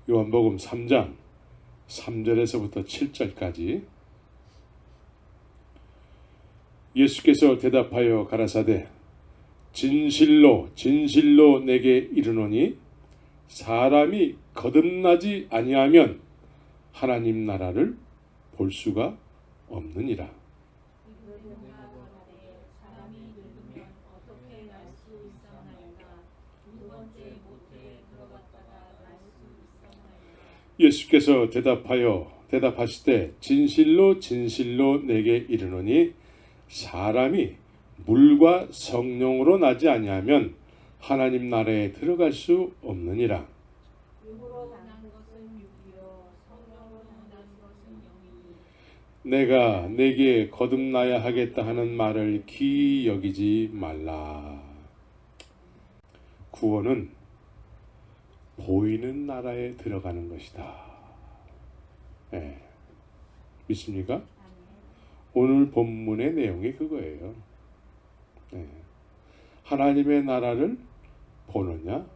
요한복음 3장 3절에서부터 7절까지 예수께서 대답하여 가라사대 진실로 진실로 내게 이르노니 사람이 거듭나지 아니하면 하나님 나라를 볼 수가 없느니라. 예수께서 대답하시되 진실로 진실로 내게 이르노니 사람이 물과 성령으로 나지 아니하면 하나님 나라에 들어갈 수 없느니라. 내가 내게 거듭나야 하겠다 하는 말을 기이 여기지 말라. 구원은 보이는 나라에 들어가는 것이다. 네. 믿습니까? 오늘 본문의 내용이 그거예요. 네. 하나님의 나라를 보느냐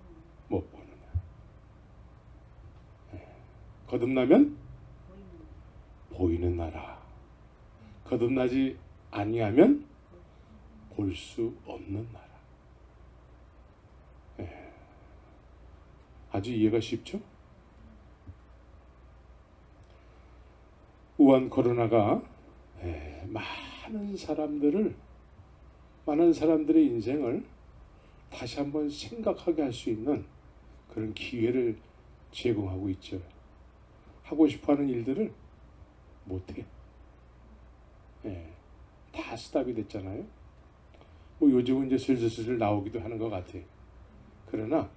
못 보느냐. 네. 거듭나면 보이는 나라, 거듭나지 아니하면 볼 수 없는 나라. 네. 아주 이해가 쉽죠? 우한 코로나가 많은 사람들의 인생을 다시 한번 생각하게 할 수 있는 그런 기회를 제공하고 있죠. 하고 싶어하는 일들을 못해. 다 스탑이 됐잖아요. 뭐 요즘은 이제 슬슬 나오기도 하는 것 같아. 그러나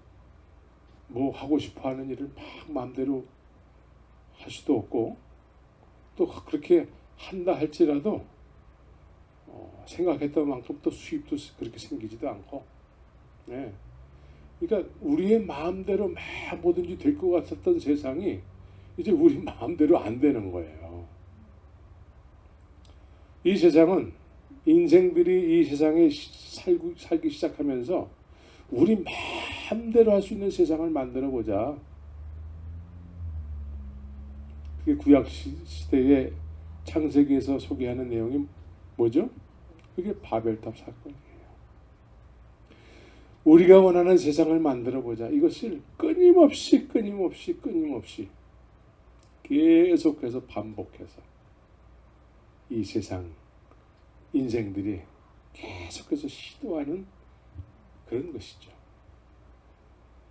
뭐 하고 싶어하는 일을 막 마음대로 할 수도 없고, 또 그렇게 한다 할지라도 생각했던 만큼 또 수입도 그렇게 생기지도 않고. 그러니까 우리의 마음대로 막 뭐든지 될 것 같았던 세상이 이제 우리 마음대로 안 되는 거예요. 이 세상은 인생들이 이 세상에 살기 시작하면서 우리 마음대로 할 수 있는 세상을 만들어 보자. 그게 구약 시대의 창세기에서 소개하는 내용이 뭐죠? 그게 바벨탑 사건이에요. 우리가 원하는 세상을 만들어 보자. 이것을 끊임없이 계속해서 반복해서 이 세상 인생들이 계속해서 시도하는 그런 것이죠.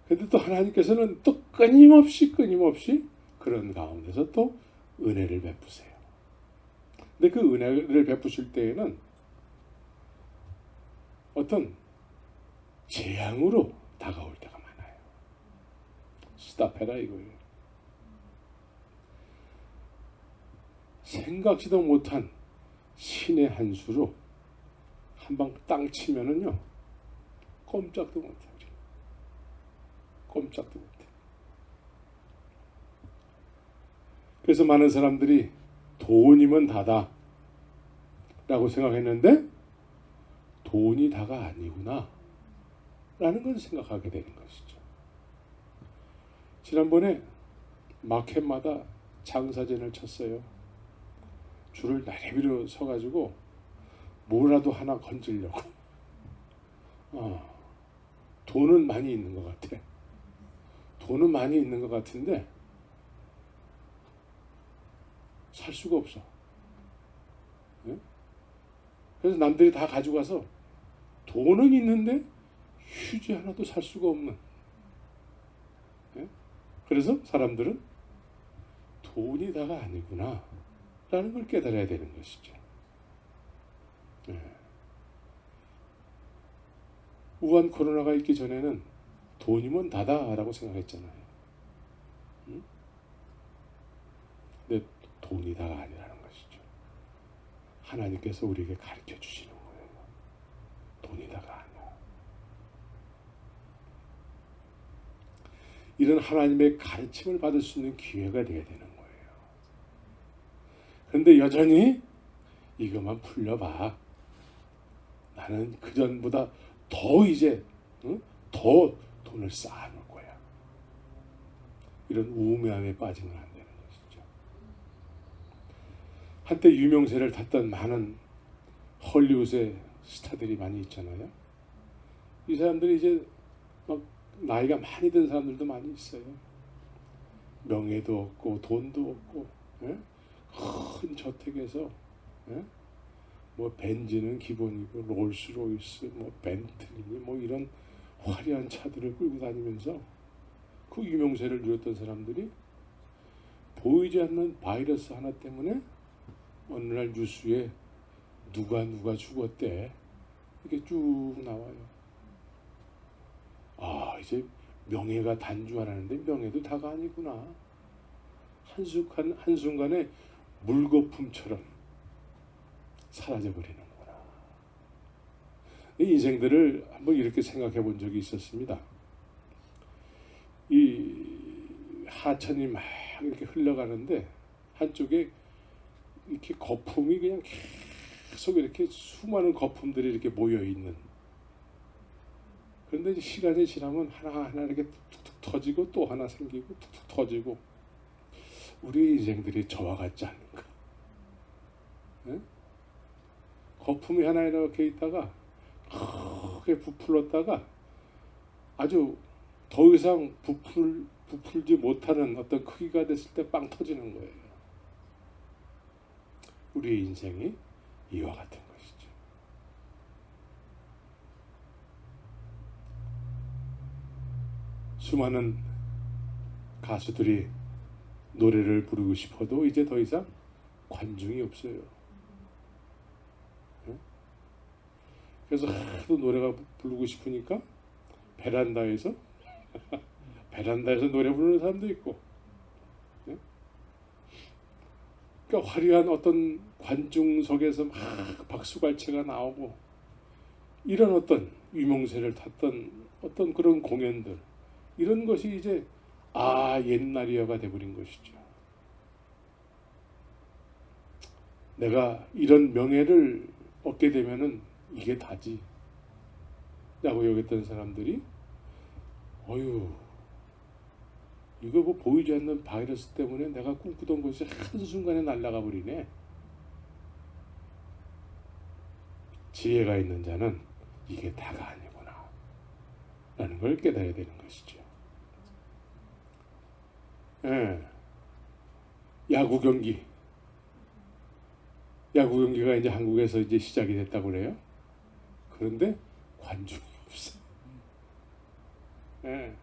그런데 또 하나님께서는 또 끊임없이 그런 가운데서 또 은혜를 베푸세요. 근데 그 은혜를 베푸실 때에는 어떤 재앙으로 다가올 때가 많아요. 스탑해라 이거예요. 생각지도 못한 신의 한 수로 한 방 땅 치면은요 꼼짝도 못해. 꼼짝도 못해. 그래서 많은 사람들이 돈이면 다다 라고 생각했는데 돈이 다가 아니구나 라는 걸 생각하게 되는 것이죠. 지난번에 마켓마다 장사진을 쳤어요. 줄을 나래비로 서가지고 뭐라도 하나 건지려고. 돈은 많이 있는 것 같아. 돈은 많이 있는 것 같은데 살 수가 없어. 그래서 남들이 다 가져가서 돈은 있는데 휴지 하나도 살 수가 없는. 그래서 사람들은 돈이 다가 아니구나 라는 걸 깨달아야 되는 것이죠. 우한 코로나가 있기 전에는 돈이면 다다라고 생각했잖아요. 근데 돈이 다가 아니라는 것이죠. 하나님께서 우리에게 가르쳐 주시는 거예요. 돈이 다가 아니야. 이런 하나님의 가르침을 받을 수 있는 기회가 되게 되는 거예요. 그런데 여전히 이것만 풀려봐. 나는 그전보다 더 이제 더 돈을 쌓아놓을 거야. 이런 우매함에 빠지면 안 되는 것이죠. 한때 유명세를 탔던 많은 헐리우드의 스타들이 많이 있잖아요. 이 사람들이 이제 막 나이가 많이 든 사람들도 많이 있어요. 명예도 없고 돈도 없고, 예? 큰 저택에서, 예? 뭐 벤츠는 기본이고 롤스로이스, 뭐 벤틀리, 뭐 이런 화려한 차들을 끌고 다니면서 그 유명세를 누렸던 사람들이 보이지 않는 바이러스 하나 때문에 어느 날 뉴스에 누가 죽었대 이렇게 쭉 나와요. 아, 이제 명예가 단주하라는데 명예도 다가 아니구나. 한순간에 물거품처럼 사라져버리는구나. 이 인생들을 한번 이렇게 생각해 본 적이 있었습니다. 이 하천이 막 이렇게 흘러가는데 한쪽에 이렇게 거품이 그냥 계속 이렇게 수많은 거품들이 이렇게 모여 있는. 그런데 이제 시간이 지나면 하나하나 이렇게 툭툭 터지고 또 하나 생기고 툭툭 터지고. 우리 인생들이 저와 같지 않는가? 네? 거품이 하나 이렇게 있다가 크게 부풀었다가 아주 더 이상 부풀지 못하는 어떤 크기가 됐을 때 빵 터지는 거예요. 우리의 인생이 이와 같은 것이죠. 수많은 가수들이 노래를 부르고 싶어도 이제 더 이상 관중이 없어요. 그래서 하도 노래가 부르고 싶으니까 베란다에서 노래 부르는 사람도 있고, 그러니까 화려한 어떤 관중석에서 막 박수갈채가 나오고 이런 어떤 유명세를 탔던 어떤 그런 공연들, 이런 것이 이제 옛날이야가 돼버린 것이죠. 내가 이런 명예를 얻게 되면은 이게 다지 라고 여겼던 사람들이 이거 뭐 보이지 않는 바이러스 때문에 내가 꿈꾸던 것이 한순간에 날아가 버리네. 지혜가 있는 자는 이게 다가 아니구나 라는 걸 깨달아야 되는 것이죠. 예. 야구 경기가 이제 한국에서 이제 시작이 됐다고 그래요. 그런데 관중이 없어. 예.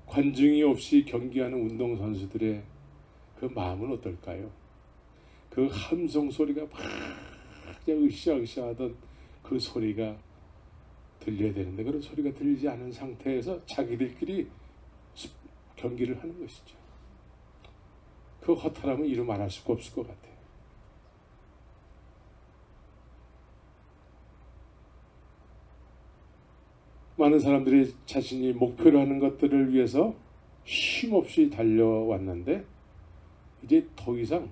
관중이 없이 경기하는 운동선수들의 그 마음은 어떨까요? 그 함성 소리가 막 으쌰으쌰 하던 그 소리가 들려야 되는데 그런 소리가 들리지 않은 상태에서 자기들끼리 경기를 하는 것이죠. 그 허탈함은 이루 말할 수가 없을 것 같아요. 많은 사람들이 자신이 목표로 하는 것들을 위해서 쉼없이 달려왔는데 이제 더 이상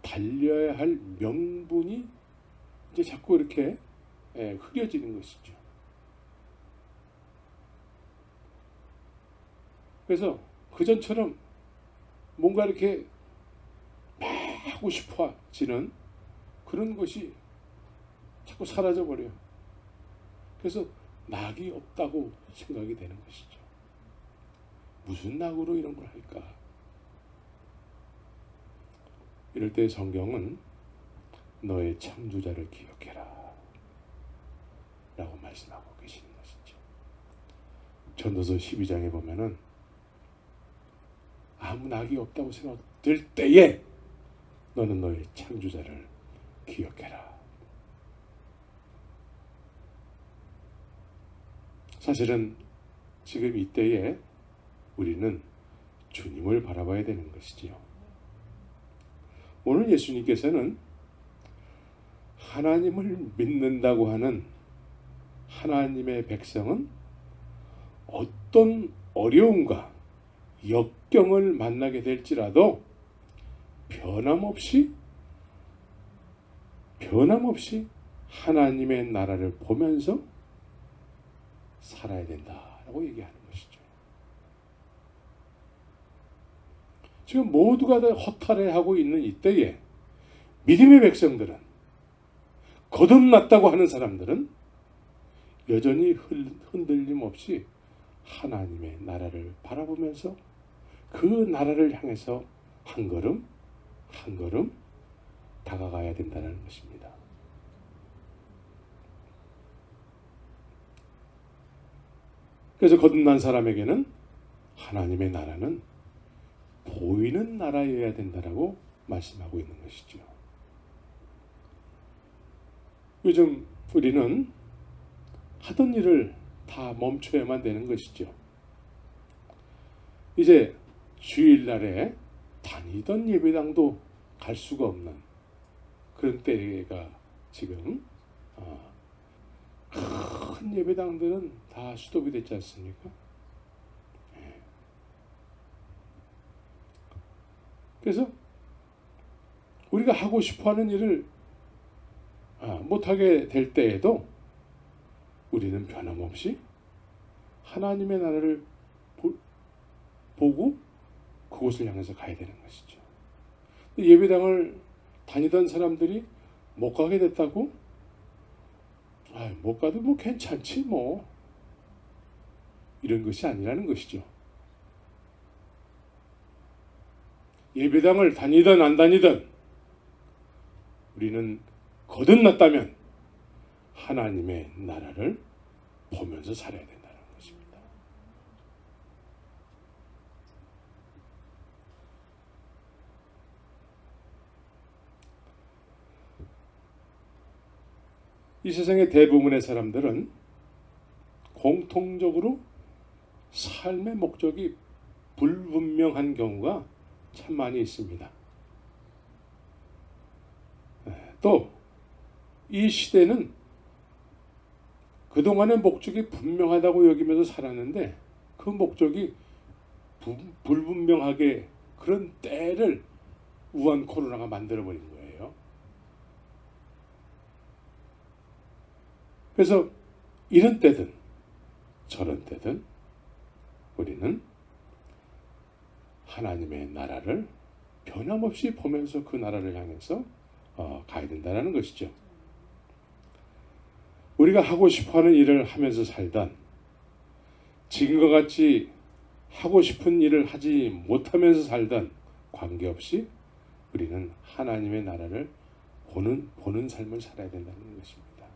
달려야 할 명분이 이제 자꾸 이렇게 흐려지는 것이죠. 그래서 그전처럼 뭔가 이렇게 막 하고 싶어지는 그런 것이 자꾸 사라져버려요. 그래서 낙이 없다고 생각이 되는 것이죠. 무슨 낙으로 이런 걸 할까? 이럴 때 성경은 너의 창조자를 기억해라 라고 말씀하고 계시는 것이죠. 전도서 12장에 보면은 아무 낙이 없다고 생각될 때에 너는 너의 창조자를 기억해라. 사실은 지금 이때에 우리는 주님을 바라봐야 되는 것이지요. 오늘 예수님께서는 하나님을 믿는다고 하는 하나님의 백성은 어떤 어려움과 역경을 만나게 될지라도 변함없이 하나님의 나라를 보면서 살아야 된다라고 얘기하는 것이죠. 지금 모두가 다 허탈해하고 있는 이때에 믿음의 백성들은, 거듭났다고 하는 사람들은 여전히 흔들림 없이 하나님의 나라를 바라보면서 그 나라를 향해서 한 걸음 한 걸음 다가가야 된다는 것입니다. 그래서 거듭난 사람에게는 하나님의 나라는 보이는 나라여야 된다라고 말씀하고 있는 것이죠. 요즘 우리는 하던 일을 다 멈춰야만 되는 것이죠. 이제 주일날에 다니던 예배당도 갈 수가 없는 그런 때가 지금 큰 예배당들은 다 수도비 됐지 않습니까? 그래서 우리가 하고 싶어하는 일을 못하게 될 때에도 우리는 변함없이 하나님의 나라를 보고 그곳을 향해서 가야 되는 것이죠. 예배당을 다니던 사람들이 못 가게 됐다고? 못 가도 뭐 괜찮지 뭐. 이런 것이 아니라는 것이죠. 예배당을 다니든 안 다니든 우리는 거듭났다면 하나님의 나라를 보면서 살아야 된다는 것입니다. 이 세상의 대부분의 사람들은 공통적으로 삶의 목적이 불분명한 경우가 참 많이 있습니다. 또 이 시대는 그동안의 목적이 분명하다고 여기면서 살았는데 그 목적이 불분명하게 그런 때를 우한 코로나가 만들어버린 거예요. 그래서 이런 때든 저런 때든 우리는 하나님의 나라를 변함없이 보면서 그 나라를 향해서 가야 된다는 것이죠. 우리가 하고 싶어하는 일을 하면서 살던, 지금과 같이 하고 싶은 일을 하지 못하면서 살던 관계없이 우리는 하나님의 나라를 보는 삶을 살아야 된다는 것입니다.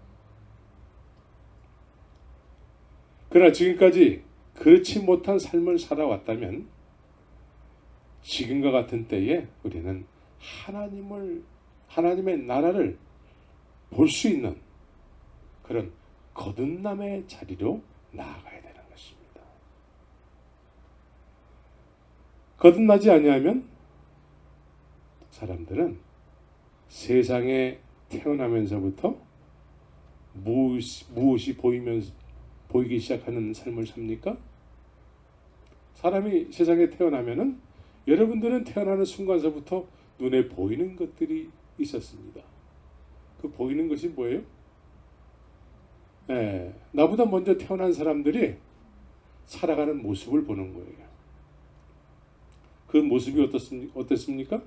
그러나 지금까지 그렇지 못한 삶을 살아왔다면 지금과 같은 때에 우리는 하나님의 나라를 볼 수 있는 그런 거듭남의 자리로 나아가야 되는 것입니다. 거듭나지 아니하면 사람들은 세상에 태어나면서부터 무엇이 보이기 시작하는 삶을 삽니까? 사람이 세상에 태어나면은 여러분들은 태어나는 순간서부터 눈에 보이는 것들이 있었습니다. 그 보이는 것이 뭐예요? 나보다 먼저 태어난 사람들이 살아가는 모습을 보는 거예요. 그 모습이 어떻습니까?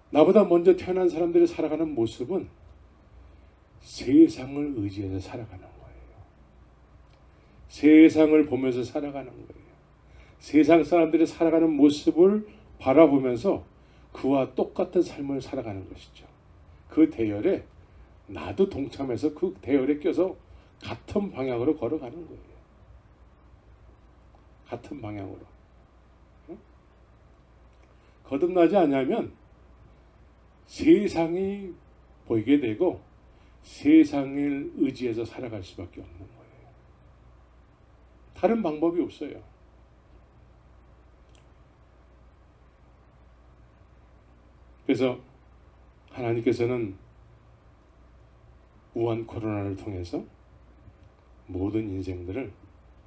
나보다 먼저 태어난 사람들이 살아가는 모습은 세상을 의지해서 살아가는 거예요. 세상을 보면서 살아가는 거예요. 세상 사람들이 살아가는 모습을 바라보면서 그와 똑같은 삶을 살아가는 것이죠. 그 대열에 나도 동참해서 그 대열에 껴서 같은 방향으로 걸어가는 거예요. 같은 방향으로. 거듭나지 않으면 세상이 보이게 되고 세상을 의지해서 살아갈 수밖에 없는 거예요. 다른 방법이 없어요. 그래서 하나님께서는 우한 코로나를 통해서 모든 인생들을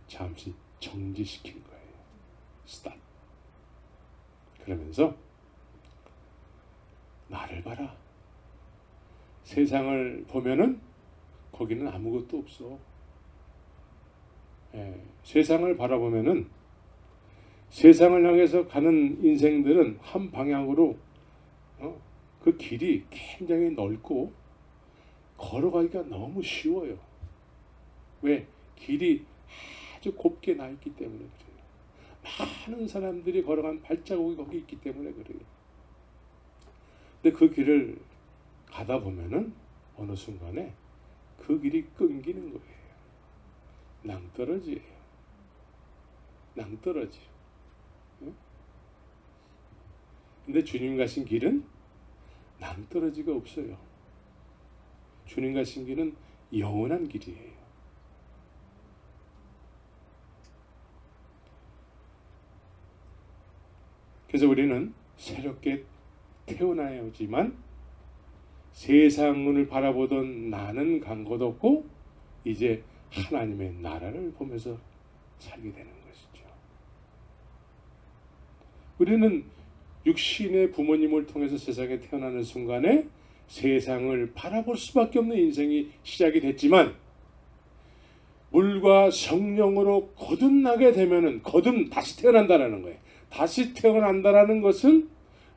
잠시 정지시킨 거예요. 스탑. 그러면서 나를 봐라. 세상을 보면은 거기는 아무것도 없어. 세상을 바라보면은 세상을 향해서 가는 인생들은 한 방향으로 그 길이 굉장히 넓고 걸어가기가 너무 쉬워요. 왜? 길이 아주 곱게 나 있기 때문에 그래요. 많은 사람들이 걸어간 발자국이 거기 있기 때문에 그래요. 근데 그 길을 가다 보면은 어느 순간에 그 길이 끊기는 거예요. 낭떠러지예요. 낭떠러지. 근데 주님 가신 길은 낭떠러지가 없어요. 주님 가신 길은 영원한 길이에요. 그래서 우리는 새롭게 태어나야 하지만 세상을 바라보던 나는 간 것 없고 이제 하나님의 나라를 보면서 살게 되는 것이죠. 우리는 육신의 부모님을 통해서 세상에 태어나는 순간에 세상을 바라볼 수밖에 없는 인생이 시작이 됐지만 물과 성령으로 거듭나게 되면은 다시 태어난다라는 거예요. 다시 태어난다라는 것은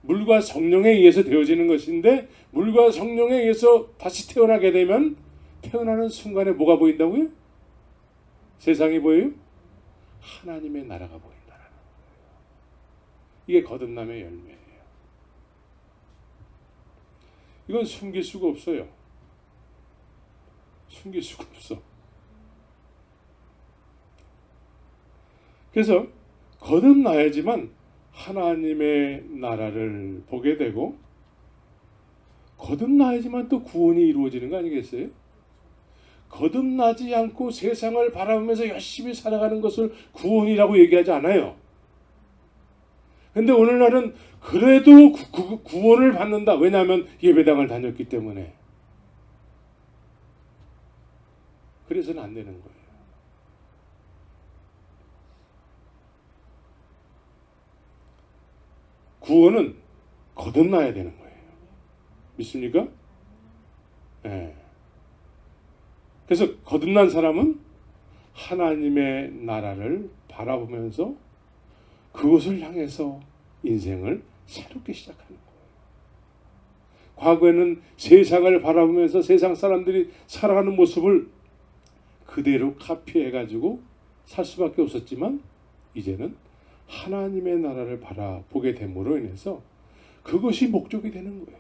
물과 성령에 의해서 되어지는 것인데 물과 성령에 의해서 다시 태어나게 되면 태어나는 순간에 뭐가 보인다고요? 세상이 보여요? 하나님의 나라가 보인다는 거예요. 이게 거듭남의 열매예요. 이건 숨길 수가 없어요. 숨길 수가 없어. 그래서 거듭나야지만 하나님의 나라를 보게 되고 거듭나야지만 또 구원이 이루어지는 거 아니겠어요? 거듭나지 않고 세상을 바라보면서 열심히 살아가는 것을 구원이라고 얘기하지 않아요. 근데 오늘날은 그래도 구원을 받는다. 왜냐하면 예배당을 다녔기 때문에. 그래서는 안 되는 거예요. 구원은 거듭나야 되는 거예요. 믿습니까? 네. 그래서 거듭난 사람은 하나님의 나라를 바라보면서 그것을 향해서 인생을 새롭게 시작하는 거예요. 과거에는 세상을 바라보면서 세상 사람들이 살아가는 모습을 그대로 카피해가지고 살 수밖에 없었지만 이제는 하나님의 나라를 바라보게 됨으로 인해서 그것이 목적이 되는 거예요.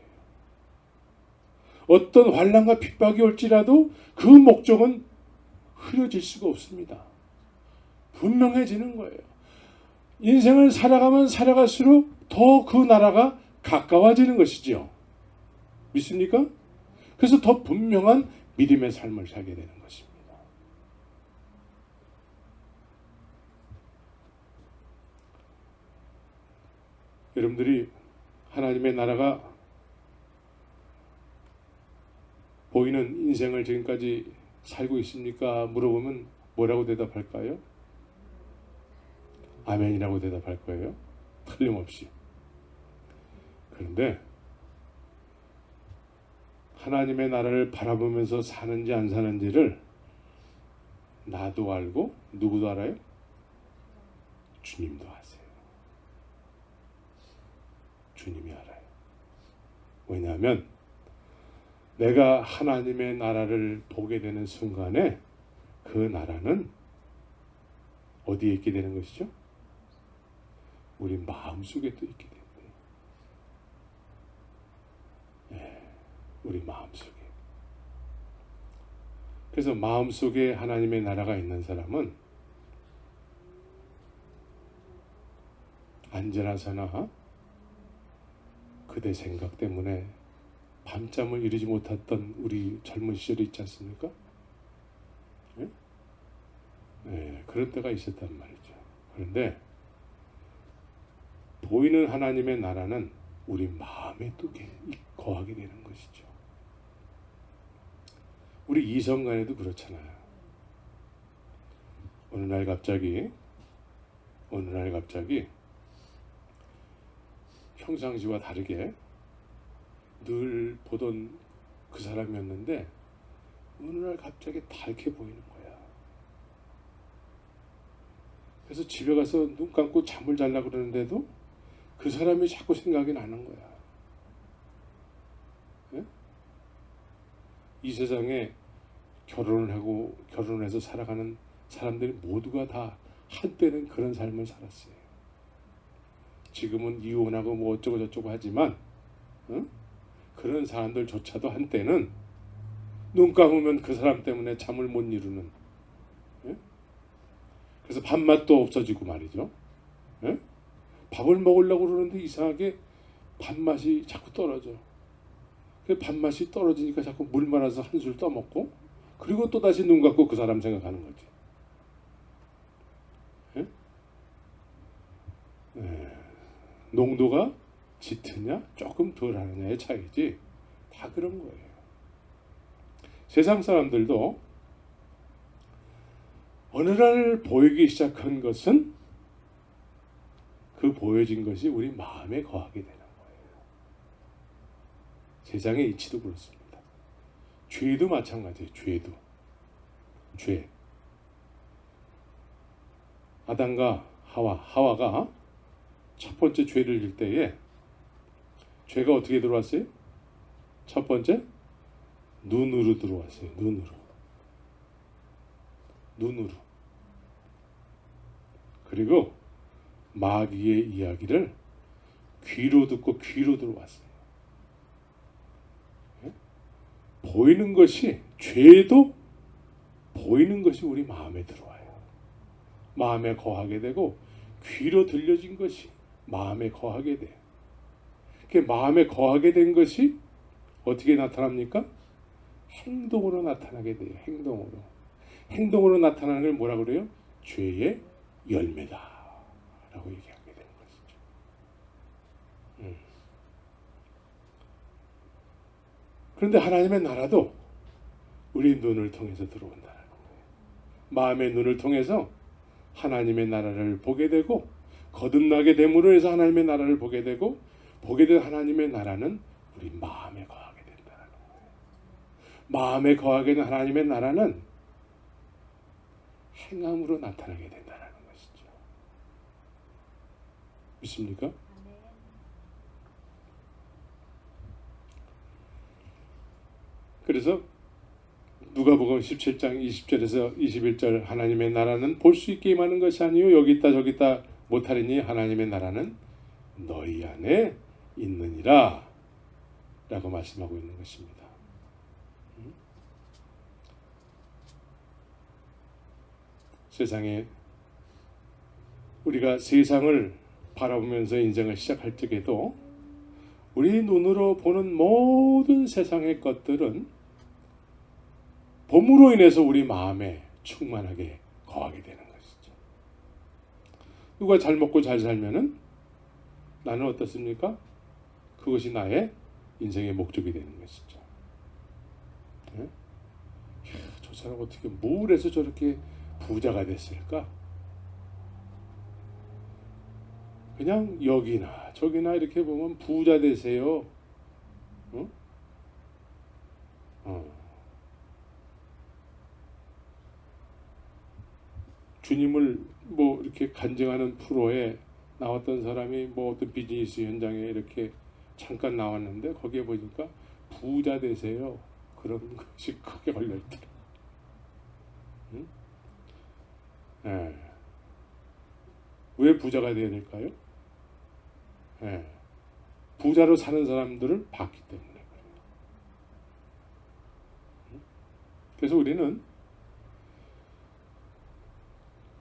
어떤 환난과 핍박이 올지라도 그 목적은 흐려질 수가 없습니다. 분명해지는 거예요. 인생을 살아가면 살아갈수록 더 그 나라가 가까워지는 것이죠. 믿습니까? 그래서 더 분명한 믿음의 삶을 살게 되는 것입니다. 여러분들이 하나님의 나라가 보이는 인생을 지금까지 살고 있습니까? 물어보면 뭐라고 대답할까요? 아멘이라고 대답할 거예요. 틀림없이. 그런데 하나님의 나라를 바라보면서 사는지 안 사는지를 나도 알고 누구도 알아요? 주님도 아세요. 주님이 알아요. 왜냐하면 내가 하나님의 나라를 보게 되는 순간에 그 나라는 어디에 있게 되는 것이죠? 우리 마음속에 또 있게 된대요. 네, 우리 마음속에. 그래서 마음속에 하나님의 나라가 있는 사람은 안전하사나 그대 생각 때문에 밤잠을 이루지 못했던 우리 젊은 시절이 있지 않습니까? 네? 네, 그런 때가 있었단 말이죠. 그런데 보이는 하나님의 나라는 우리 마음에 또 거하게 되는 것이죠. 우리 이성간에도 그렇잖아요. 어느 날 갑자기 평상시와 다르게 늘 보던 그 사람이었는데 어느 날 갑자기 밝게 보이는 거야. 그래서 집에 가서 눈 감고 잠을 자려고 그러는데도 그 사람이 자꾸 생각이 나는 거야. 예? 이 세상에 결혼해서 살아가는 사람들이 모두가 다 한때는 그런 삶을 살았어요. 지금은 이혼하고 뭐 어쩌고 저쩌고 하지만 그런 사람들조차도 한때는 눈 감으면 그 사람 때문에 잠을 못 이루는, 그래서 밥맛도 없어지고 말이죠. 밥을 먹으려고 그러는데 이상하게 밥맛이 자꾸 떨어져. 그 밥맛이 떨어지니까 자꾸 물 말아서 한술 떠먹고, 그리고 또 다시 눈 감고 그 사람 생각하는 거지. 농도가 짙으냐 조금 덜 하느냐의 차이지 다 그런 거예요. 세상 사람들도 어느 날 보이기 시작한 것은 그 보여진 것이 우리 마음에 거하게 되는 거예요. 세상의 이치도 그렇습니다. 죄도 마찬가지예요. 죄. 아담과 하와가 첫 번째 죄를 질 때에 죄가 어떻게 들어왔어요? 첫 번째 눈으로 들어왔어요. 눈으로. 그리고 마귀의 이야기를 귀로 듣고 귀로 들어왔어요. 보이는 것이, 죄도 보이는 것이 우리 마음에 들어와요. 마음에 거하게 되고 귀로 들려진 것이 마음에 거하게 돼요. 그 마음에 거하게 된 것이 어떻게 나타납니까? 행동으로 나타나게 돼요. 행동으로 나타나는 걸 뭐라 그래요? 죄의 열매다 라고 얘기하게 되는 것이죠. 그런데 하나님의 나라도 우리 눈을 통해서 들어온다는 거예요. 마음의 눈을 통해서 하나님의 나라를 보게 되고, 거듭나게 됨으로 해서 하나님의 나라를 보게 되고, 보게 된 하나님의 나라는 우리 마음에 거하게 된다는 거예요. 마음에 거하게 된 하나님의 나라는 행함으로 나타나게 된다는 것이죠. 믿습니까? 그래서 누가복음 17장 20절에서 21절, 하나님의 나라는 볼 수 있게 임하는 것이 아니요 여기 있다 저기 있다 못하리니 하나님의 나라는 너희 안에 있느니라 라고 말씀하고 있는 것입니다. 세상에 우리가 세상을 바라보면서 인생을 시작할 적에도 우리 눈으로 보는 모든 세상의 것들은 봄으로 인해서 우리 마음에 충만하게 거하게 되는 것이죠. 누가 잘 먹고 잘 살면은 나는 어떻습니까? 그것이 나의 인생의 목적이 되는 것이죠. 저 사람 어떻게 뭘 해서 저렇게 부자가 됐을까? 그냥 여기나 저기나 이렇게 보면 부자 되세요. 주님을 뭐 이렇게 간증하는 프로에 나왔던 사람이 뭐 어떤 비즈니스 현장에 이렇게 잠깐 나왔는데 거기에 보니까 부자 되세요. 그런 것이 크게 걸려있더라. 왜 부자가 되어야 될까요? 부자로 사는 사람들을 봤기 때문에 그래요. 그래서 우리는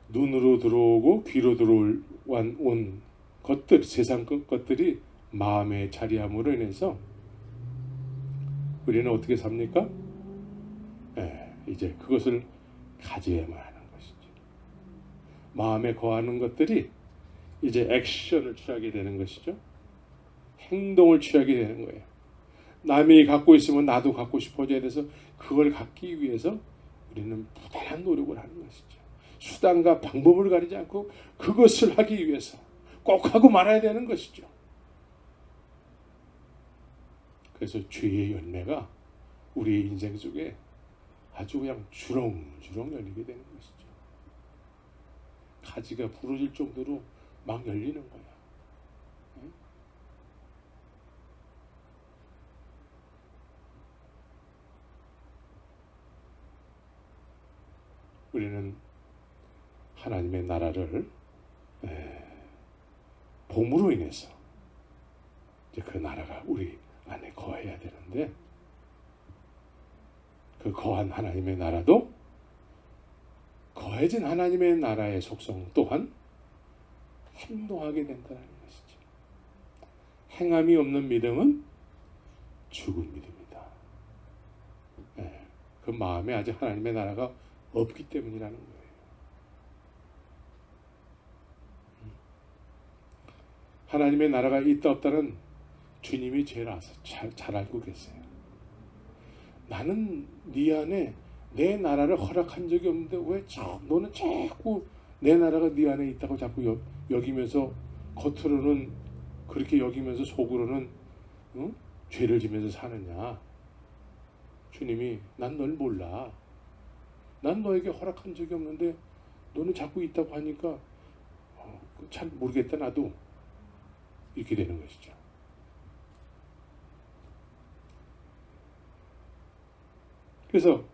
눈으로 들어오고 귀로 들어온 것들, 세상 것들이 마음에 자리함으로 인해서 우리는 어떻게 삽니까? 이제 그것을 가져야만 하는 것이죠. 마음에 거하는 것들이 이제 액션을 취하게 되는 것이죠. 행동을 취하게 되는 거예요. 남이 갖고 있으면 나도 갖고 싶어져야 돼서 그걸 갖기 위해서 우리는 부단한 노력을 하는 것이죠. 수단과 방법을 가리지 않고 그것을 하기 위해서 꼭 하고 말아야 되는 것이죠. 그래서 죄의 열매가 우리 인생 속에 아주 그냥 주렁주렁 열리게 되는 것이죠. 가지가 부러질 정도로 막 열리는 거야. 응? 우리는 하나님의 나라를 봄으로 인해서 이제 그 나라가 우리 안에 거해야 되는데, 그 거한 하나님의 나라도 거해진 하나님의 나라의 속성 또한 행동하게 된다는 것이죠. 행함이 없는 믿음은 죽은 믿음이다. 그 마음에 아직 하나님의 나라가 없기 때문이라는 거예요. 하나님의 나라가 있다 없다는 주님이 제일 잘 알고 계세요. 나는 네 안에 내 나라를 허락한 적이 없는데 왜 너는 자꾸 내 나라가 네 안에 있다고 자꾸 여기면서, 겉으로는 그렇게 여기면서 속으로는 죄를 지면서 사느냐. 주님이 난 널 몰라. 난 너에게 허락한 적이 없는데 너는 자꾸 있다고 하니까 잘 모르겠다 나도. 이렇게 되는 것이죠. 그래서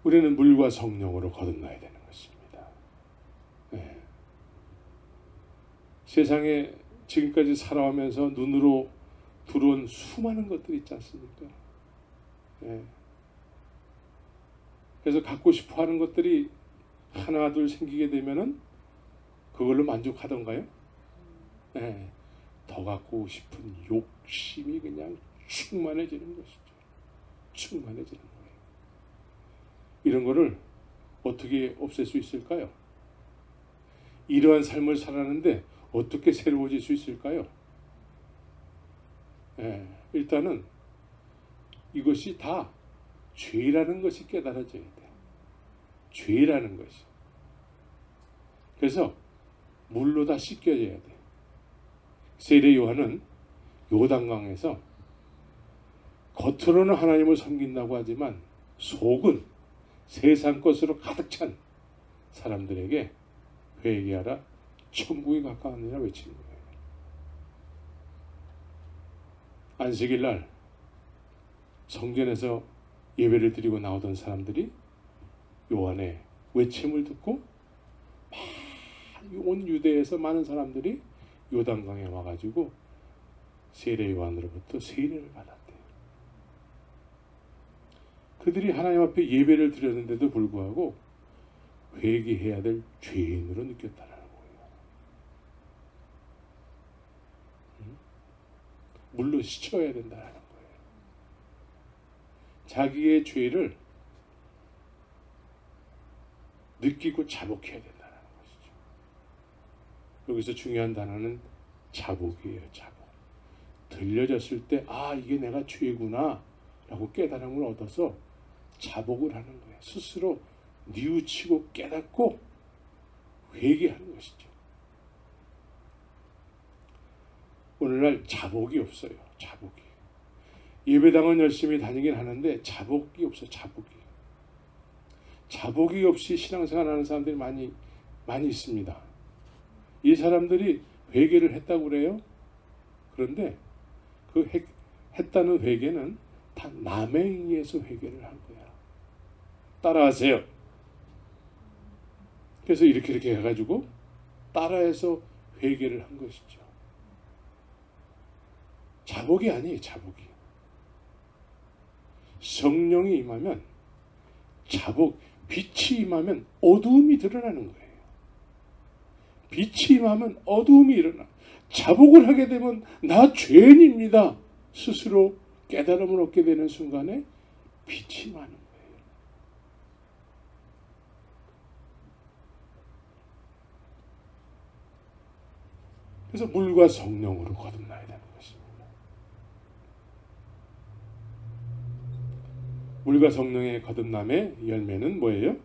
우리는 물과 성령으로 거듭나야 되는 것입니다. 세상에 지금까지 살아오면서 눈으로 들어온 수많은 것들이 있지 않습니까? 그래서 갖고 싶어 하는 것들이 하나 둘 생기게 되면은 그걸로 만족하던가요? 더 갖고 싶은 욕심이 그냥 충만해지는 것이죠. 충만해지는 거예요. 이런 거를 어떻게 없앨 수 있을까요? 이러한 삶을 살았는데 어떻게 새로워질 수 있을까요? 일단은 이것이 다 죄라는 것이 깨달아져야 돼. 죄라는 것이. 그래서 물로 다 씻겨져야 돼. 세례 요한은 요단강에서 겉으로는 하나님을 섬긴다고 하지만 속은 세상 것으로 가득 찬 사람들에게 회개하라, 천국이 가까웠느니라 외친 거예요. 안식일 날 성전에서 예배를 드리고 나오던 사람들이 요한의 외침을 듣고 온 유대에서 많은 사람들이 요단강에 와가지고 세례 요한으로부터 세례를 받았대요. 그들이 하나님 앞에 예배를 드렸는데도 불구하고 회개해야 될 죄인으로 느꼈다는 거예요. 물로 씻어야 된다는 거예요. 자기의 죄를 느끼고 자복해야 된다는 것이죠. 여기서 중요한 단어는 자복이에요. 자복. 들려졌을 때 이게 내가 죄구나 라고 깨달음을 얻어서 자복을 하는 거예요. 스스로 뉘우치고 깨닫고 회개하는 것이죠. 오늘날 자복이 없어요. 자복이. 예배당은 열심히 다니긴 하는데 자복이 없어요. 자복이 없이 신앙생활하는 사람들이 많이 있습니다. 이 사람들이 회개를 했다고 그래요. 그런데 그 했다는 회개는 다 남에 의해서 회개를 한 거야. 따라하세요. 그래서 이렇게 해가지고 따라해서 회개를 한 것이죠. 자복이 아니에요. 자복이. 성령이 임하면 빛이 임하면 어두움이 드러나는 거예요. 빛이 임하면 어두움이 일어나. 자복을 하게 되면 나 죄인입니다. 스스로 깨달음을 얻게 되는 순간에 빛이 임하는 거예요. 그래서 물과 성령으로 거듭나야 되는 것입니다. 물과 성령의 거듭남의 열매는 뭐예요?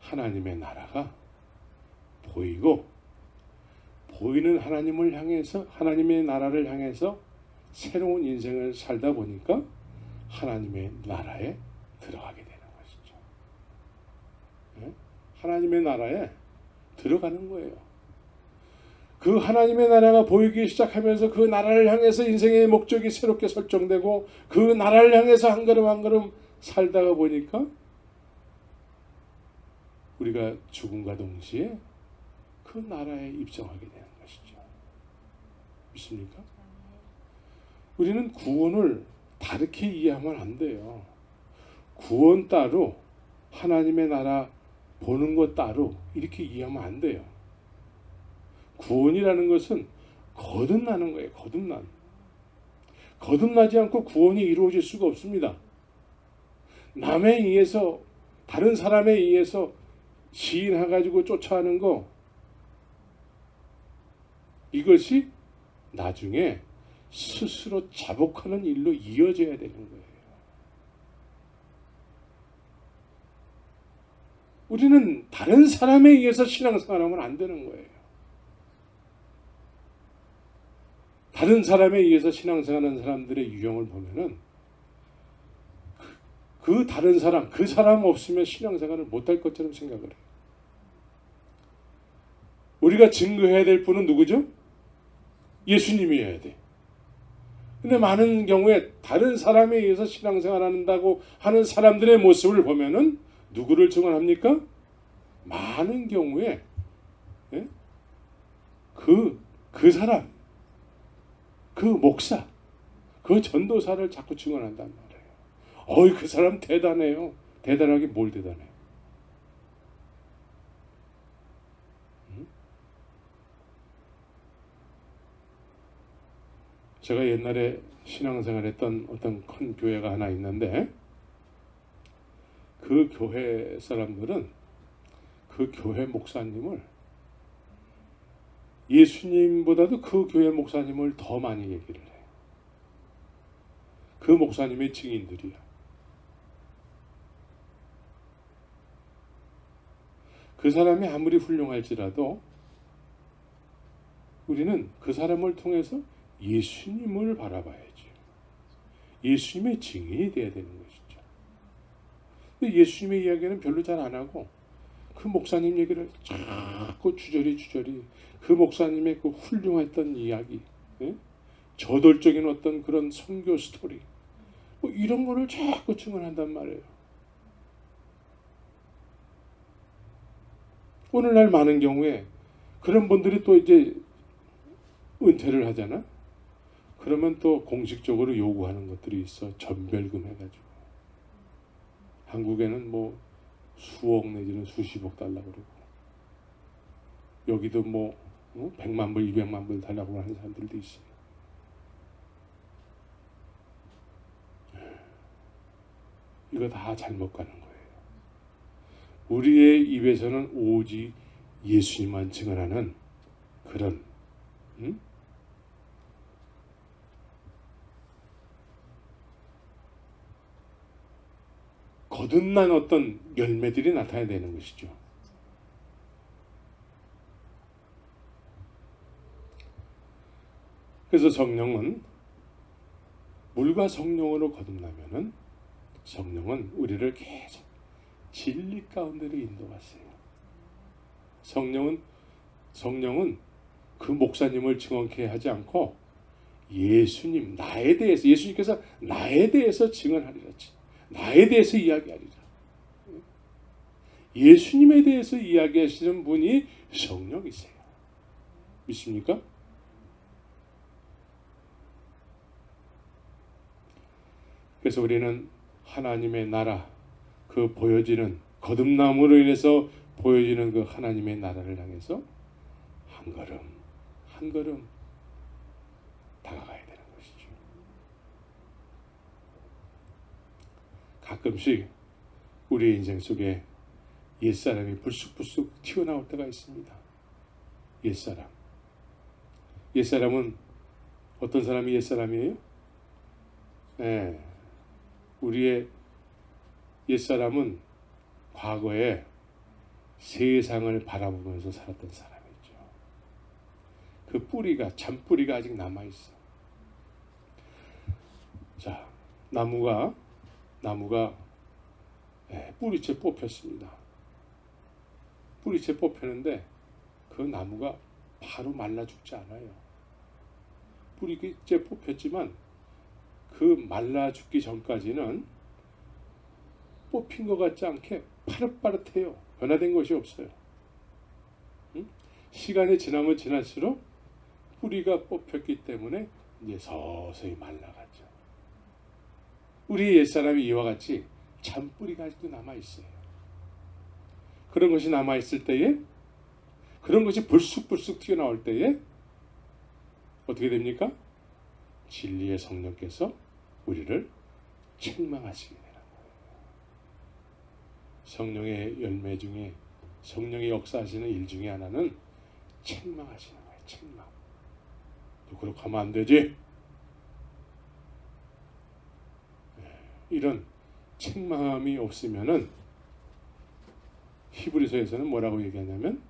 하나님의 나라가 보이고, 보이는 하나님을 향해서, 하나님의 나라를 향해서 새로운 인생을 살다 보니까 하나님의 나라에 들어가게 되는 것이죠. 하나님의 나라에 들어가는 거예요. 그 하나님의 나라가 보이기 시작하면서 그 나라를 향해서 인생의 목적이 새롭게 설정되고 그 나라를 향해서 한 걸음 한 걸음 살다가 보니까 우리가 죽음과 동시에 그 나라에 입성하게 되는 것이죠. 믿습니까? 우리는 구원을 다르게 이해하면 안 돼요. 구원 따로 하나님의 나라 보는 것 따로 이렇게 이해하면 안 돼요. 구원이라는 것은 거듭나는 거예요. 거듭나지 않고 구원이 이루어질 수가 없습니다. 남에 의해서 다른 사람에 의해서 시인해가지고 쫓아하는 거, 이것이 나중에 스스로 자복하는 일로 이어져야 되는 거예요. 우리는 다른 사람에 의해서 신앙생활하면 안 되는 거예요. 다른 사람에 의해서 신앙생활하는 사람들의 유형을 보면은 그 다른 사람, 그 사람 없으면 신앙생활을 못할 것처럼 생각을 해요. 우리가 증거해야 될 분은 누구죠? 예수님이어야 돼. 근데 많은 경우에 다른 사람에 의해서 신앙생활 한다고 하는 사람들의 모습을 보면은 누구를 증언합니까? 많은 경우에 그 사람, 그 목사, 그 전도사를 자꾸 증언한단 말이에요. 어이, 그 사람 대단해요. 대단하게 뭘 대단해요? 제가 옛날에 신앙생활했던 어떤 큰 교회가 하나 있는데 그 교회 사람들은 그 교회 목사님을 예수님보다도 그 교회 목사님을 더 많이 얘기를 해요. 그 목사님의 증인들이야. 그 사람이 아무리 훌륭할지라도 우리는 그 사람을 통해서 예수님을 바라봐야죠. 예수님의 증인이 돼야 되는 것이죠. 근데 예수님의 이야기는 별로 잘 안 하고 그 목사님 얘기를 자꾸 주저리 그 목사님의 그 훌륭했던 이야기, 저돌적인 어떤 그런 선교 스토리, 뭐 이런 거를 자꾸 증언한단 말이에요. 오늘날 많은 경우에 그런 분들이 또 이제 은퇴를 하잖아. 그러면 또 공식적으로 요구하는 것들이 있어. 전별금 해가지고. 한국에는 뭐 수억 내지는 수십억 달라고 그러고, 여기도 뭐 100만 불, 200만 불 달라고 하는 사람들도 있어요. 이거 다 잘못 가는 거예요. 우리의 입에서는 오직 예수님만 증언하는 그런 거듭난 어떤 열매들이 나타나야 되는 것이죠. 그래서 성령은 물과 성령으로 거듭나면은 성령은 우리를 계속 진리 가운데로 인도하세요. 성령은 그 목사님을 증언케 하지 않고 예수님, 나에 대해서, 예수님께서 나에 대해서 증언하리라. 나에 대해서 이야기하리라. 예수님에 대해서 이야기하시는 분이 성령이세요. 믿습니까? 그래서 우리는 하나님의 나라, 그 보여지는 거듭남으로 인해서 보여지는 그 하나님의 나라를 향해서 한 걸음 한 걸음 다가가야 되는 것이죠. 가끔씩 우리의 인생 속에 옛사람이 불쑥불쑥 튀어나올 때가 있습니다. 옛사람은 어떤 사람이 옛사람이에요? 네. 우리의 옛사람은 과거에 세상을 바라보면서 살았던 사람이죠. 그 뿌리가, 잔뿌리가 아직 남아있어. 자, 나무가 뿌리째 뽑혔습니다. 뿌리채 뽑혔는데 그 나무가 바로 말라 죽지 않아요. 뿌리채 뽑혔지만 그 말라 죽기 전까지는 뽑힌 것 같지 않게 파릇파릇해요. 변화된 것이 없어요. 시간이 지나면 지날수록 뿌리가 뽑혔기 때문에 이제 서서히 말라가죠. 우리 옛사람이 이와 같이 잔뿌리가 아직도 남아있어요. 그런 것이 남아있을 때에, 그런 것이 불쑥불쑥 튀어나올 때에 어떻게 됩니까? 진리의 성령께서 우리를 책망하시게 되는 거예요. 성령의 열매 중에, 성령의 역사하시는 일 중에 하나는 책망하시는 거예요. 책망. 너 그렇게 하면 안 되지? 이런 책망함이 없으면은 히브리서에서는 뭐라고 얘기하냐면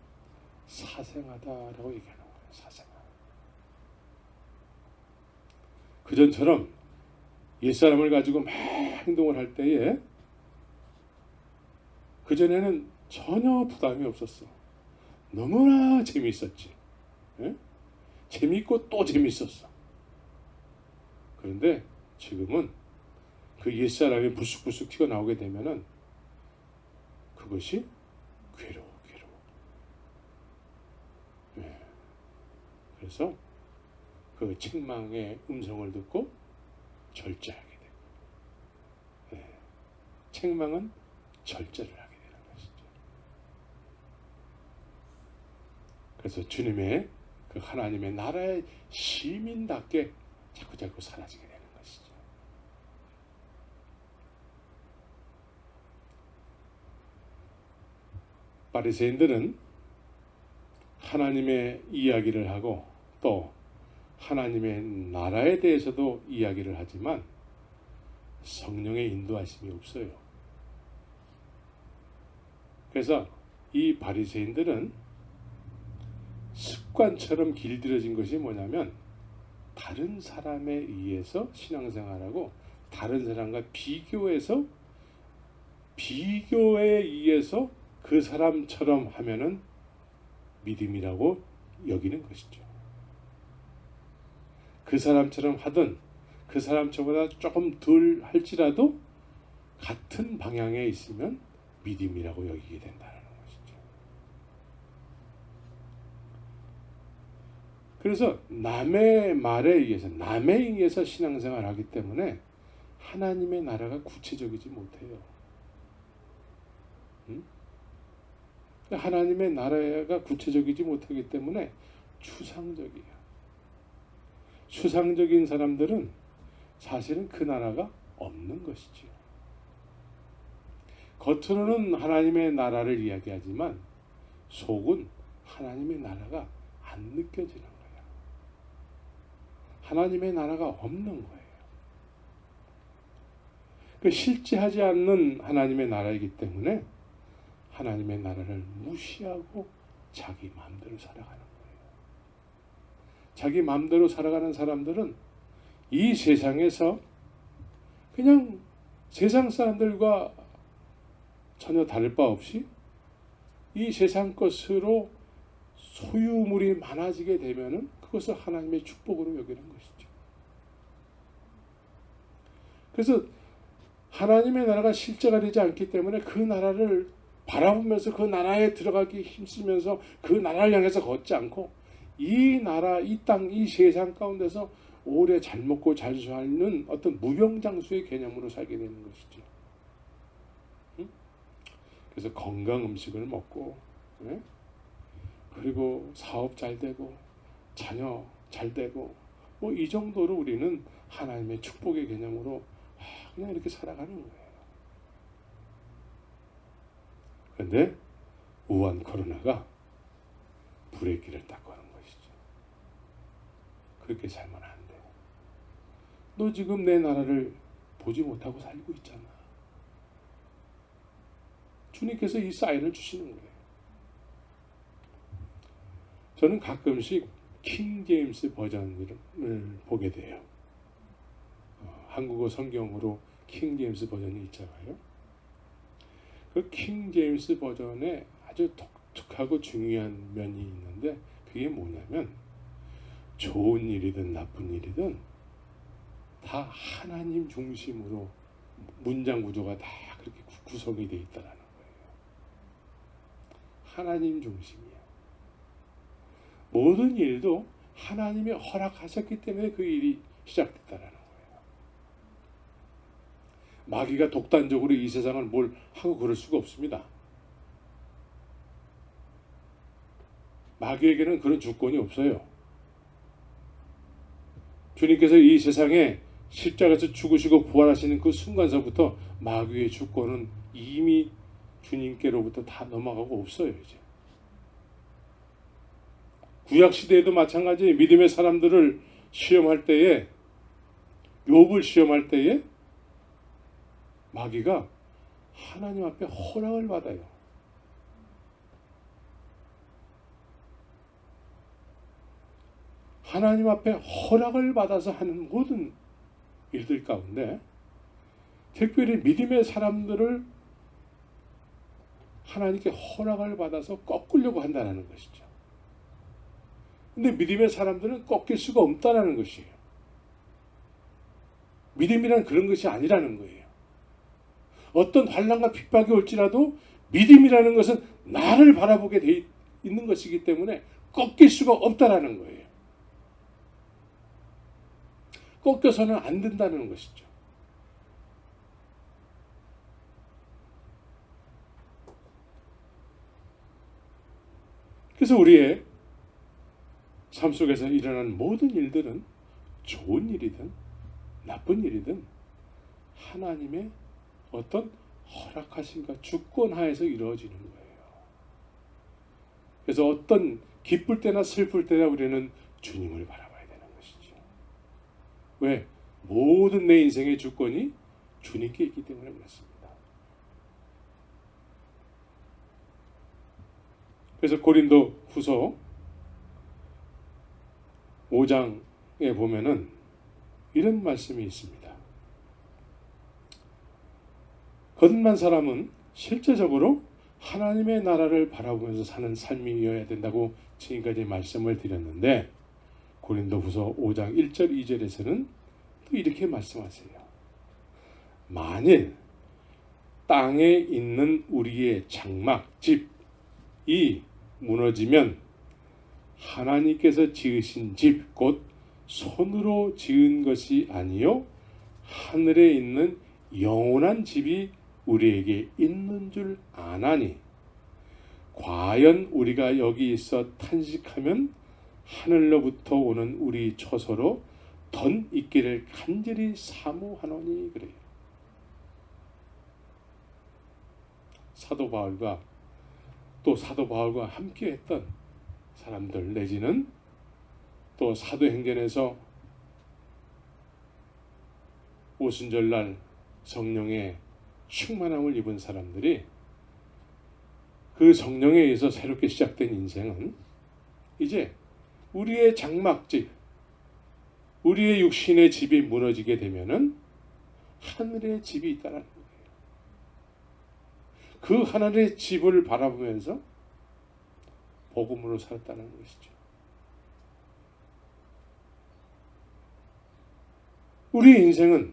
사생하다라고 얘기하는 거예요. 사생하. 그전처럼 옛사람을 가지고 막 행동을 할 때에 그전에는 전혀 부담이 없었어. 너무나 재미있었지. 예? 재미있고 또 재미있었어. 그런데 지금은 그 옛사람이 불쑥불쑥 튀어나오게 되면은 그것이 괴로워. 예. 그래서 그 책망의 음성을 듣고 절제하게 돼요. 예. 책망은 절제를 하게 되는 것이죠. 그래서 주님의 그 하나님의 나라의 시민답게 자꾸 사라지게 되는 것이죠. 바리새인들은 하나님의 이야기를 하고 또 하나님의 나라에 대해서도 이야기를 하지만 성령의 인도하심이 없어요. 그래서 이 바리새인들은 습관처럼 길들여진 것이 뭐냐면 다른 사람에 의해서 신앙생활하고 다른 사람과 비교에 의해서 그 사람처럼 하면은 믿음이라고 여기는 것이죠. 그 사람처럼 하든 그 사람처보다 조금 덜 할지라도 같은 방향에 있으면 믿음이라고 여기게 된다는 것이죠. 그래서 남의 말에 의해서 신앙생활을 하기 때문에 하나님의 나라가 구체적이지 못해요. 하나님의 나라가 구체적이지 못하기 때문에 추상적이에요. 추상적인 사람들은 사실은 그 나라가 없는 것이지요. 겉으로는 하나님의 나라를 이야기하지만 속은 하나님의 나라가 안 느껴지는 거예요. 하나님의 나라가 없는 거예요. 그 실제하지 않는 하나님의 나라이기 때문에 하나님의 나라를 무시하고 자기 마음대로 살아가는 거예요. 자기 마음대로 살아가는 사람들은 이 세상에서 그냥 세상 사람들과 전혀 다를 바 없이 이 세상 것으로 소유물이 많아지게 되면은 그것을 하나님의 축복으로 여기는 것이죠. 그래서 하나님의 나라가 실제가 되지 않기 때문에 그 나라를 바라보면서 그 나라에 들어가기 힘쓰면서 그 나라를 향해서 걷지 않고 이 나라, 이 땅, 이 세상 가운데서 오래 잘 먹고 잘 사는 어떤 무병장수의 개념으로 살게 되는 것이죠. 그래서 건강 음식을 먹고, 그리고 사업 잘 되고, 자녀 잘 되고, 뭐 이 정도로 우리는 하나님의 축복의 개념으로 그냥 이렇게 살아가는 거예요. 그런데 우한 코로나가 브레이크를 딱 거는 것이죠. 그렇게 살면 안 돼. 너 지금 내 나라를 보지 못하고 살고 있잖아. 주님께서 이 사인을 주시는 거예요. 저는 가끔씩 킹 제임스 버전을 보게 돼요. 한국어 성경으로 킹 제임스 버전이 있잖아요. 그 킹 제임스 버전에 아주 독특하고 중요한 면이 있는데 그게 뭐냐면 좋은 일이든 나쁜 일이든 다 하나님 중심으로 문장 구조가 다 그렇게 구성이 되어 있다라는 거예요. 하나님 중심이야. 모든 일도 하나님이 허락하셨기 때문에 그 일이 시작됐다라는 거예요. 마귀가 독단적으로 이 세상을 뭘 하고 그럴 수가 없습니다. 마귀에게는 그런 주권이 없어요. 주님께서 이 세상에 십자가에서 죽으시고 부활하시는 그 순간서부터 마귀의 주권은 이미 주님께로부터 다 넘어가고 없어요. 이제 구약 시대에도 마찬가지. 믿음의 사람들을 시험할 때에, 욥을 시험할 때에 마귀가 하나님 앞에 허락을 받아요. 하나님 앞에 허락을 받아서 하는 모든 일들 가운데 특별히 믿음의 사람들을 하나님께 허락을 받아서 꺾으려고 한다는 것이죠. 근데 믿음의 사람들은 꺾일 수가 없다는 것이에요. 믿음이란 그런 것이 아니라는 거예요. 어떤 환난과 핍박이 올지라도 믿음이라는 것은 나를 바라보게 돼 있는 것이기 때문에 꺾일 수가 없다는 거예요. 꺾여서는 안 된다는 것이죠. 그래서 우리의 삶 속에서 일어나는 모든 일들은 좋은 일이든 나쁜 일이든 하나님의 어떤 허락하심과 주권하에서 이루어지는 거예요. 그래서 어떤 기쁠 때나 슬플 때나 우리는 주님을 바라봐야 되는 것이죠. 왜? 모든 내 인생의 주권이 주님께 있기 때문에 그렇습니다. 그래서 고린도 후서 5장에 보면은 이런 말씀이 있습니다. 거듭난 사람은 실제적으로 하나님의 나라를 바라보면서 사는 삶이어야 된다고 지금까지 말씀을 드렸는데 고린도후서 5장 1절 2절에서는 또 이렇게 말씀하세요. 만일 땅에 있는 우리의 장막, 집이 무너지면 하나님께서 지으신 집, 곧 손으로 지은 것이 아니요 하늘에 있는 영원한 집이 우리에게 있는 줄 아나니 과연 우리가 여기 있어 탄식하면 하늘로부터 오는 우리 처소로 던 있기를 간절히 사모하노니 그래요. 사도 바울과 또 사도 바울과 함께 했던 사람들 내지는 또 사도행전에서 오순절날 성령의 충만함을 입은 사람들이 그 성령에 의해서 새롭게 시작된 인생은 이제 우리의 장막집, 우리의 육신의 집이 무너지게 되면은 하늘의 집이 있다는 거예요. 그 하늘의 집을 바라보면서 복음으로 살았다는 것이죠. 우리의 인생은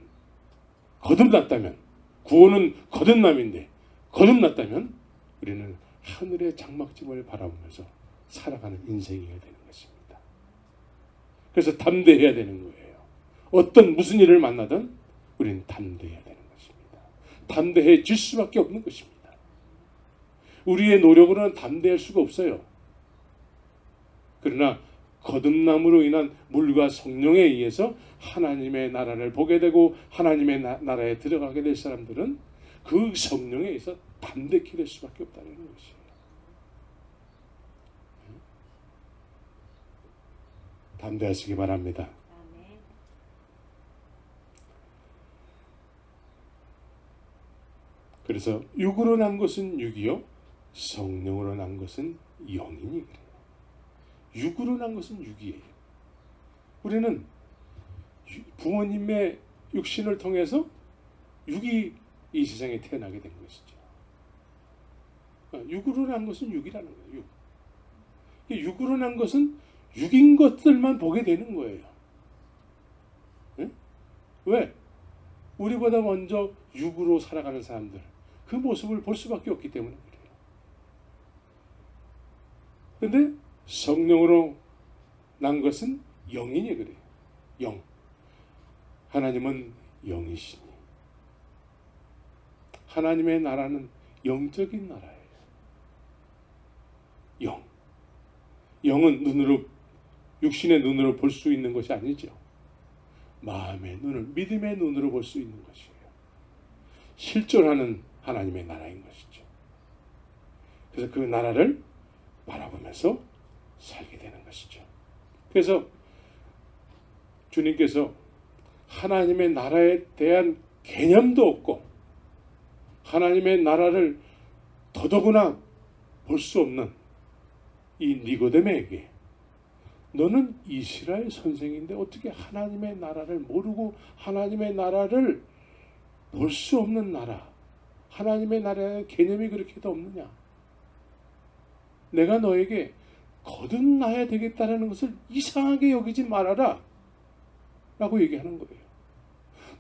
거듭났다면, 구원은 거듭남인데 거듭났다면 우리는 하늘의 장막집을 바라보면서 살아가는 인생이어야 되는 것입니다. 그래서 담대해야 되는 거예요. 어떤 무슨 일을 만나든 우리는 담대해야 되는 것입니다. 담대해질 수밖에 없는 것입니다. 우리의 노력으로는 담대할 수가 없어요. 그러나 거듭남으로 인한 물과 성령에 의해서 하나님의 나라를 보게 되고 하나님의 나라에 들어가게 될 사람들은 그 성령에 의해서 담대케 될 수밖에 없다는 것이에요. 담대하시기 바랍니다. 그래서 육으로 난 것은 육이요 성령으로 난 것은 영이니 그래요. 육으로 난 것은 육이에요. 우리는 부모님의 육신을 통해서 육이 이 세상에 태어나게 된 것이죠. 육으로 난 것은 육이라는 거예요. 육으로 난 것은 육인 것들만 보게 되는 거예요. 네? 왜? 우리보다 먼저 육으로 살아가는 사람들, 그 모습을 볼 수밖에 없기 때문에 그래요. 그런데 성령으로 난 것은 영이니 그래요. 영. 하나님은 영이시니. 하나님의 나라는 영적인 나라예요. 영. 영은 눈으로, 육신의 눈으로 볼 수 있는 것이 아니죠. 마음의 눈을, 믿음의 눈으로 볼 수 있는 것이에요. 실존하는 하나님의 나라인 것이죠. 그래서 그 나라를 바라보면서 살게 되는 것이죠. 그래서 주님께서 하나님의 나라에 대한 개념도 없고 하나님의 나라를 더더구나 볼 수 없는 이 니고데메에게 너는 이스라엘 선생인데 어떻게 하나님의 나라를 모르고 하나님의 나라를 볼 수 없는 나라, 하나님의 나라의 개념이 그렇게도 없느냐? 내가 너에게 거듭나야 되겠다는 것을 이상하게 여기지 말아라 라고 얘기하는 거예요.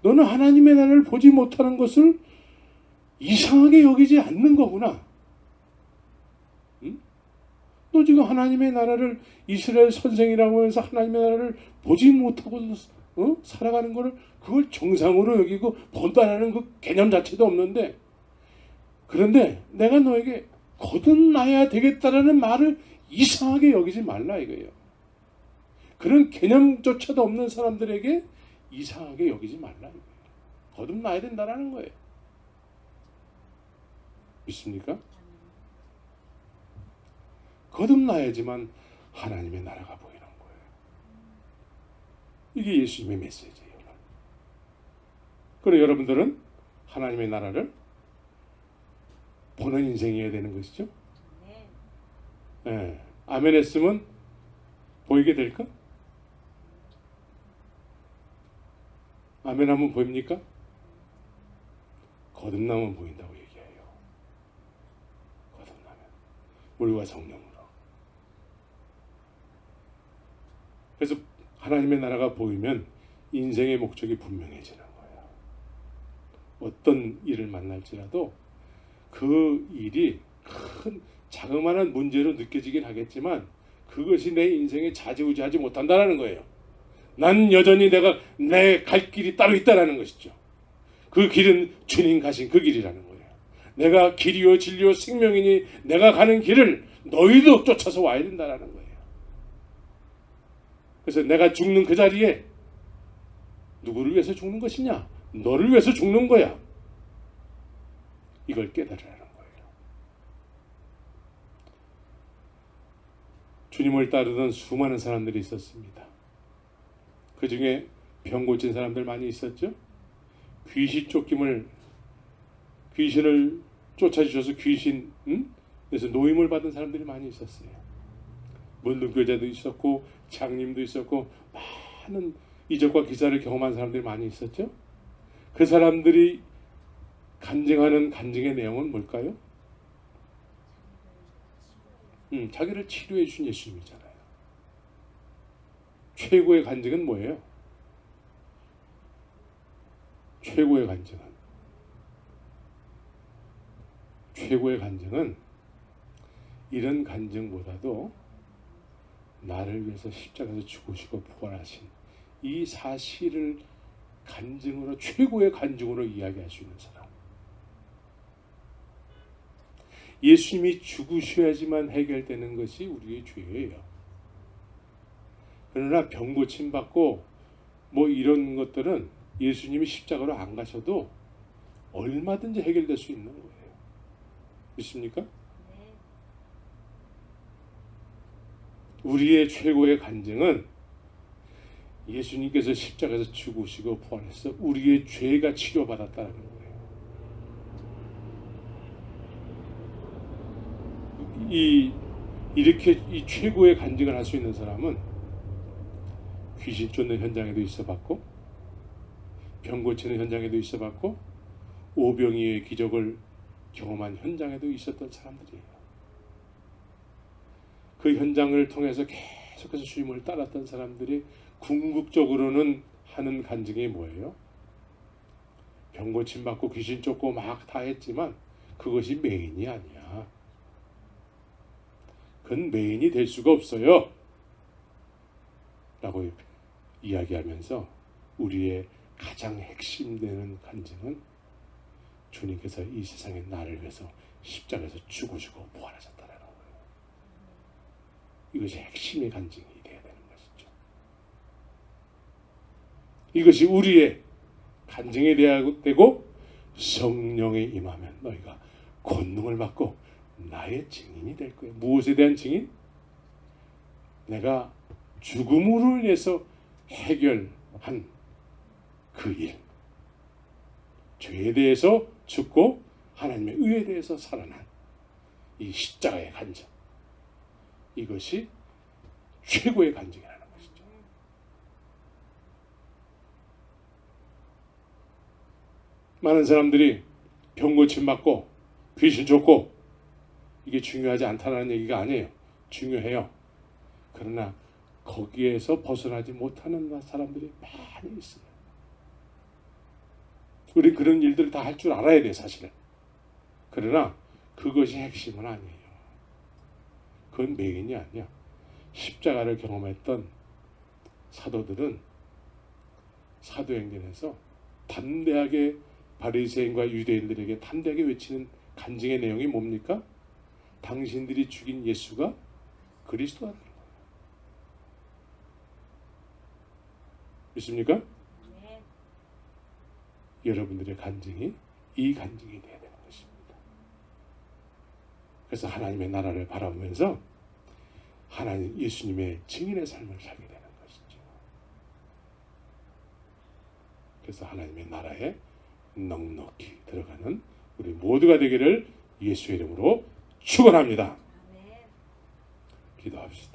너는 하나님의 나라를 보지 못하는 것을 이상하게 여기지 않는 거구나. 응? 너 지금 하나님의 나라를 이스라엘 선생이라고 해서 하나님의 나라를 보지 못하고 살아가는 거를 그걸 정상으로 여기고 본다라는 그 개념 자체도 없는데, 그런데 내가 너에게 거듭나야 되겠다라는 말을 이상하게 여기지 말라 이거예요. 그런 개념조차도 없는 사람들에게 이상하게 여기지 말라 이거예요. 거듭나야 된다라는 거예요. 믿습니까? 거듭나야지만 하나님의 나라가 보이는 거예요. 이게 예수님의 메시지예요. 그럼 여러분들은 하나님의 나라를 보는 인생이어야 되는 것이죠. 네. 아멘 했으면 보이게 될까? 아멘 하면 보입니까? 거듭나면 보인다고 얘기해요. 거듭나면 물과 성령으로. 그래서 하나님의 나라가 보이면 인생의 목적이 분명해지는 거예요. 어떤 일을 만날지라도 그 일이 큰 자그마한 문제로 느껴지긴 하겠지만 그것이 내 인생에 좌지우지하지 못한다는 거예요. 난 여전히 내 갈 길이 따로 있다는 것이죠. 그 길은 주님 가신 그 길이라는 거예요. 내가 길이요 진리요 생명이니 내가 가는 길을 너희도 쫓아서 와야 된다는 거예요. 그래서 내가 죽는 그 자리에 누구를 위해서 죽는 것이냐? 너를 위해서 죽는 거야. 이걸 깨달으라는 거예요. 주님을 따르던 수많은 사람들이 있었습니다. 그 중에 병 고친 사람들 많이 있었죠. 귀신을 쫓아주셔서 그래서 노임을 받은 사람들이 많이 있었어요. 문둥교자도 있었고 장님도 있었고 많은 이적과 기사를 경험한 사람들이 많이 있었죠. 그 사람들이 간증하는 간증의 내용은 뭘까요? 자기를 치료해 주신 예수님이잖아요. 최고의 간증은 뭐예요? 최고의 간증은 이런 간증보다도 나를 위해서 십자가에서 죽으시고 부활하신 이 사실을 간증으로, 최고의 간증으로 이야기할 수 있는 사람. 예수님이 죽으셔야지만 해결되는 것이 우리의 죄예요. 그러나 병 고침 받고 뭐 이런 것들은 예수님이 십자가로 안 가셔도 얼마든지 해결될 수 있는 거예요. 믿습니까? 우리의 최고의 간증은 예수님께서 십자가에서 죽으시고 부활해서 우리의 죄가 치료받았다는 거예요. 이렇게 이 최고의 간증을 할 수 있는 사람은 귀신 쫓는 현장에도 있어봤고, 병 고치는 현장에도 있어봤고, 오병이의 기적을 경험한 현장에도 있었던 사람들이에요. 그 현장을 통해서 계속해서 주님을 따랐던 사람들이 궁극적으로는 하는 간증이 뭐예요? 병 고침 받고 귀신 쫓고 막 다 했지만 그것이 메인이 아니야. 그건 메인이 될 수가 없어요. 라고 이야기하면서 우리의 가장 핵심되는 간증은 주님께서 이 세상에 나를 위해서 십자가에서 죽으시고 부활하셨다는 거예요. 이것이 핵심의 간증이 되어야 되는 것이죠. 이것이 우리의 간증이 되어야 되고, 성령에 임하면 너희가 권능을 받고 나의 증인이 될 거예요. 무엇에 대한 증인? 내가 죽음으로 인해서 해결한 그 일, 죄에 대해서 죽고 하나님의 의에 대해서 살아난 이 십자가의 간증, 이것이 최고의 간증이라는 것이죠. 많은 사람들이 병 고침 받고 귀신 쫓고 이게 중요하지 않다는 얘기가 아니에요. 중요해요. 그러나 거기에서 벗어나지 못하는 사람들이 많이 있어요. 우리 그런 일들을 다 할 줄 알아야 돼, 사실은. 그러나 그것이 핵심은 아니에요. 그건 메인이 아니야. 십자가를 경험했던 사도들은 사도행전에서 담대하게 바리새인과 유대인들에게 담대하게 외치는 간증의 내용이 뭡니까? 당신들이 죽인 예수가 그리스도다. 믿습니까? 네. 여러분들의 간증이 이 간증이 되어야 되는 것입니다. 그래서 하나님의 나라를 바라보면서 하나님 예수님의 증인의 삶을 살게 되는 것이죠. 그래서 하나님의 나라에 넉넉히 들어가는 우리 모두가 되기를 예수의 이름으로 축원합니다. 기도합시다.